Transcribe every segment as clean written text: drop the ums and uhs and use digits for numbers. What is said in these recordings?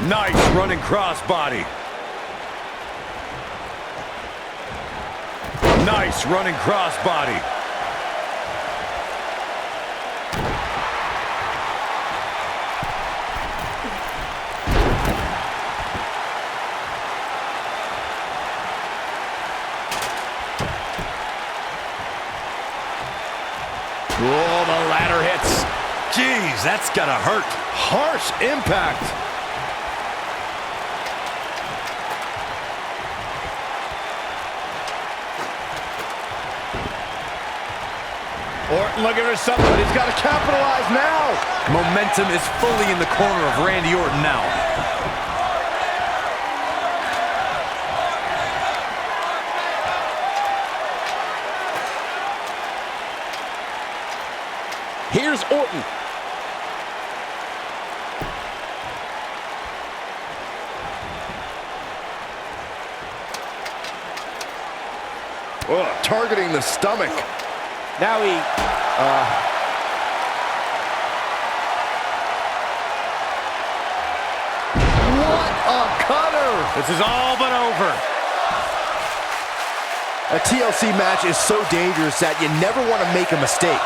Nice running crossbody. Nice running crossbody. Oh, the ladder hits. Jeez, that's gotta hurt. Harsh impact. Orton looking for something, but he's got to capitalize now. Momentum is fully in the corner of Randy Orton now. Here's Orton. Oh, targeting the stomach. Now he... What a cutter! This is all but over. A TLC match is so dangerous that you never want to make a mistake.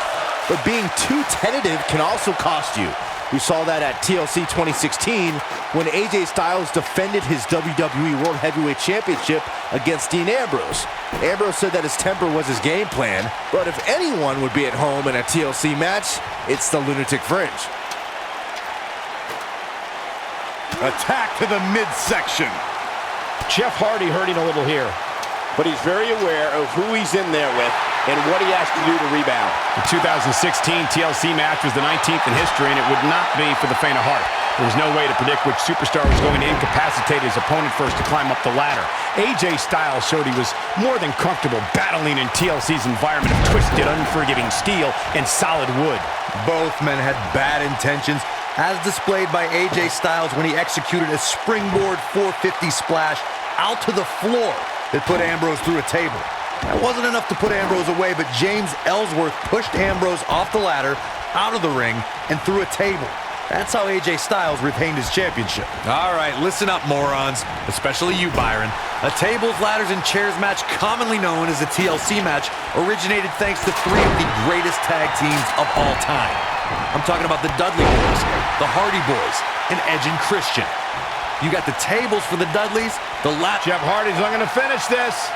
But being too tentative can also cost you. We saw that at TLC 2016 when AJ Styles defended his WWE World Heavyweight Championship against Dean Ambrose. Ambrose said that his temper was his game plan, but if anyone would be at home in a TLC match, it's the Lunatic Fringe. Attack to the midsection. Jeff Hardy hurting a little here, but he's very aware of who he's in there with and what he has to do to rebound. The 2016 TLC match was the 19th in history, and it would not be for the faint of heart. There was no way to predict which superstar was going to incapacitate his opponent first to climb up the ladder. AJ Styles showed he was more than comfortable battling in TLC's environment of twisted, unforgiving steel and solid wood. Both men had bad intentions, as displayed by AJ Styles when he executed a springboard 450 splash out to the floor that put Ambrose through a table. That wasn't enough to put Ambrose away, but James Ellsworth pushed Ambrose off the ladder, out of the ring, and through a table. That's how AJ Styles retained his championship. All right, listen up, morons. Especially you, Byron. A tables, ladders, and chairs match, commonly known as a TLC match, originated thanks to three of the greatest tag teams of all time. I'm talking about the Dudley Boys, the Hardy Boys, and Edge and Christian. You got the tables for the Dudleys, the Jeff Hardy's looking to finish this.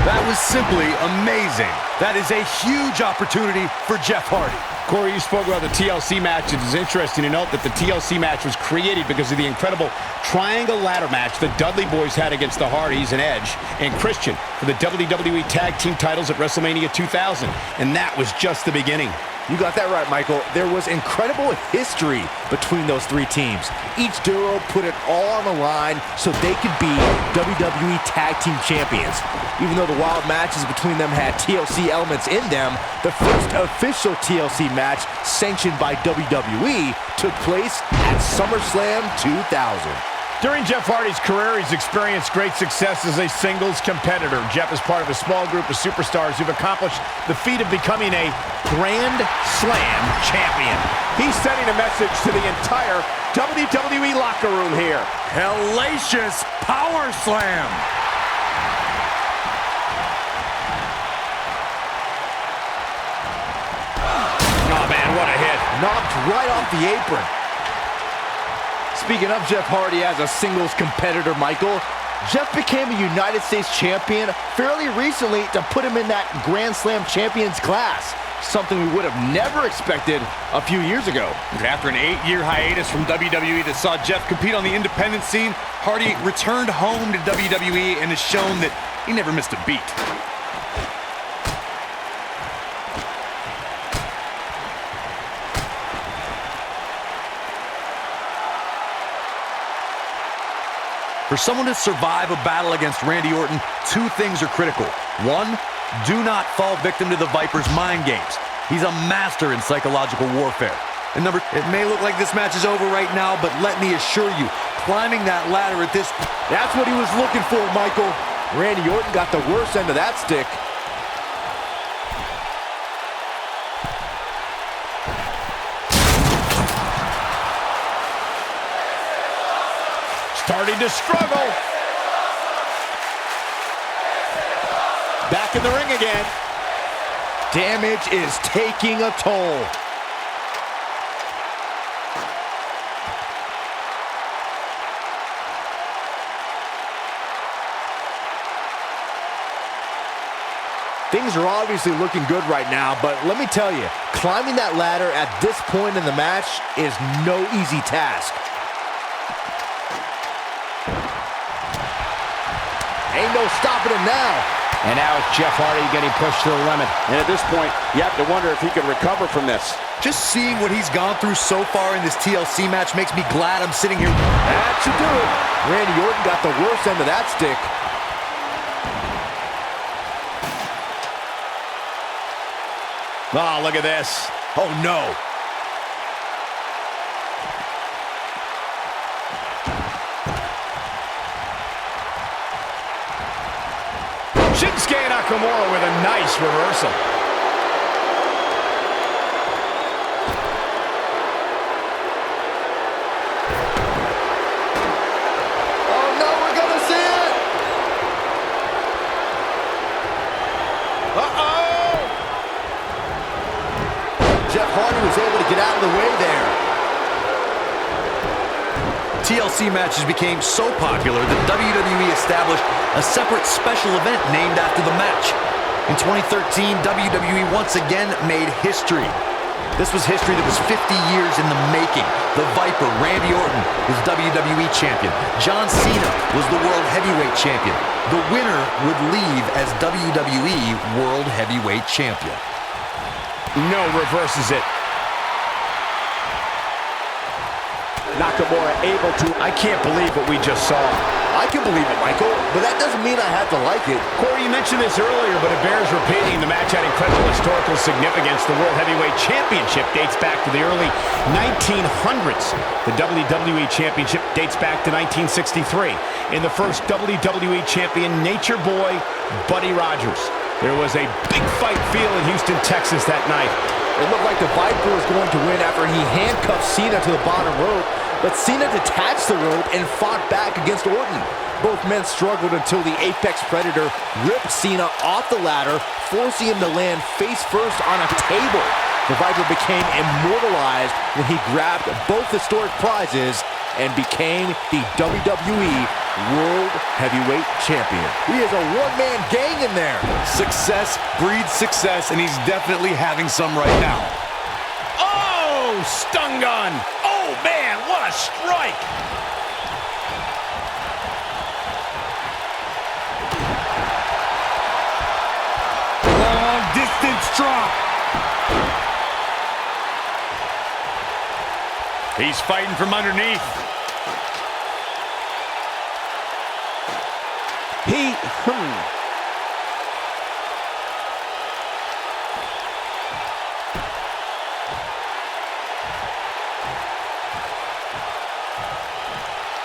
That was simply amazing. That is a huge opportunity for Jeff Hardy. Corey, you spoke about the TLC match. It is interesting to note that the TLC match was created because of the incredible triangle ladder match the Dudley Boys had against the Hardys and Edge and Christian for the WWE Tag Team titles at WrestleMania 2000. And that was just the beginning. You got that right, Michael. There was incredible history between those three teams. Each duo put it all on the line so they could be WWE Tag Team Champions. Even though the wild matches between them had TLC elements in them, the first official TLC match sanctioned by WWE took place at SummerSlam 2000. During Jeff Hardy's career, he's experienced great success as a singles competitor. Jeff is part of a small group of superstars who've accomplished the feat of becoming a Grand Slam champion. He's sending a message to the entire WWE locker room here. Hellacious Power Slam. Oh, man, what a hit. Knocked right off the apron. Speaking of Jeff Hardy as a singles competitor, Michael, Jeff became a United States champion fairly recently to put him in that Grand Slam champions class. Something we would have never expected a few years ago. After an 8-year hiatus from WWE that saw Jeff compete on the independent scene, Hardy returned home to WWE and has shown that he never missed a beat. For someone to survive a battle against Randy Orton, two things are critical. One, do not fall victim to the Viper's mind games. He's a master in psychological warfare. And number, it may look like this match is over right now, but let me assure you, climbing that ladder at this... That's what he was looking for, Michael. Randy Orton got the worst end of that stick. starting to struggle. Back in the ring again. Damage is taking a toll. Things are obviously looking good right now, but let me tell you, climbing that ladder at this point in the match is no easy task. Ain't no stopping him now. And now it's Jeff Hardy getting pushed to the limit. And at this point, you have to wonder if he can recover from this. Just seeing what he's gone through so far in this TLC match makes me glad I'm sitting here. That should do it. Randy Orton got the worst end of that stick. Oh, look at this. Oh, no. Shinsuke Nakamura with a nice reversal. Oh, no, we're going to see it. Uh-oh. Jeff Hardy was able to get out of the way there. TLC matches became so popular that WWE established a separate special event named after the match. In 2013, WWE once again made history. This was history that was 50 years in the making. The Viper, Randy Orton, was WWE Champion. John Cena was the World Heavyweight Champion. The winner would leave as WWE World Heavyweight Champion. No, reverses it. Nakamura able to... I can't believe what we just saw. I can believe it, Michael, but that doesn't mean I have to like it. Corey, you mentioned this earlier, but it bears repeating. The match had incredible historical significance. The World Heavyweight Championship dates back to the early 1900s. The WWE Championship dates back to 1963. In the first WWE Champion, Nature Boy, Buddy Rogers. There was a big fight feel in Houston, Texas that night. It looked like the Viper was going to win after he handcuffed Cena to the bottom rope, but Cena detached the rope and fought back against Orton. Both men struggled until the Apex Predator ripped Cena off the ladder, forcing him to land face first on a table. The Viper became immortalized when he grabbed both historic prizes and became the WWE World Heavyweight Champion. He is a one-man gang in there. Success breeds success, and he's definitely having some right now. Oh, stun gun. Oh, man, what a strike. Long distance drop. He's fighting from underneath.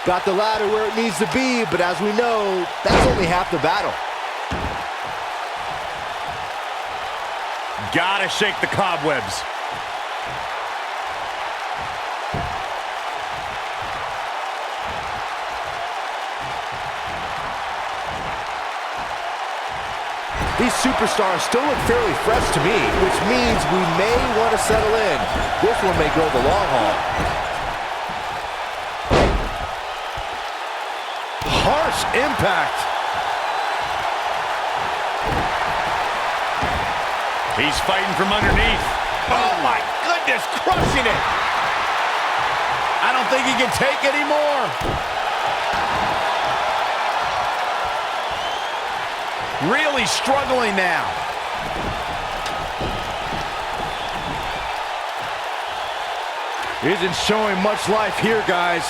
Got the ladder where it needs to be, but as we know, that's only half the battle. Gotta shake the cobwebs. These superstars still look fairly fresh to me, which means we may want to settle in. This one may go the long haul. Harsh impact. He's fighting from underneath. Oh my goodness, crushing it. I don't think he can take anymore. Really struggling now. Isn't showing much life here, guys.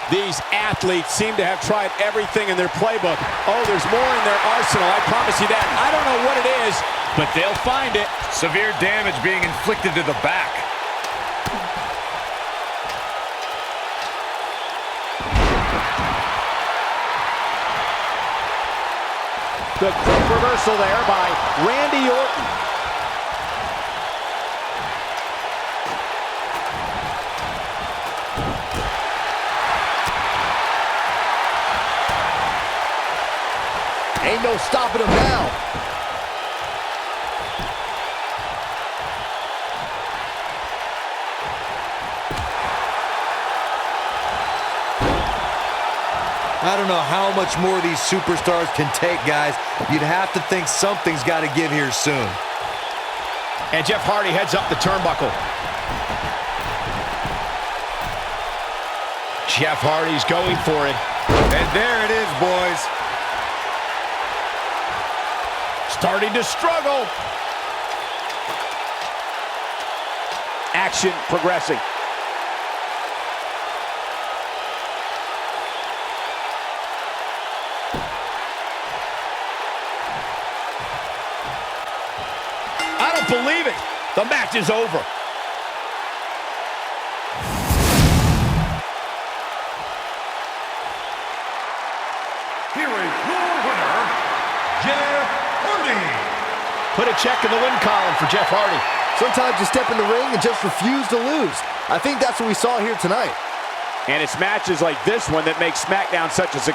These athletes seem to have tried everything in their playbook. Oh, there's more in their arsenal, I promise you that. I don't know what it is, but they'll find it. Severe damage being inflicted to the back. The quick reversal there by Randy Orton. Ain't no stopping him now. I don't know how much more these superstars can take, guys. You'd have to think something's got to give here soon. And Jeff Hardy heads up the turnbuckle. Jeff Hardy's going for it. And there it is, boys. Starting to struggle. Action progressing. I don't believe it. The match is over. Here is your winner, Jeff Hardy. Put a check in the win column for Jeff Hardy. Sometimes you step in the ring and just refuse to lose. I think that's what we saw here tonight. And it's matches like this one that make SmackDown such a success.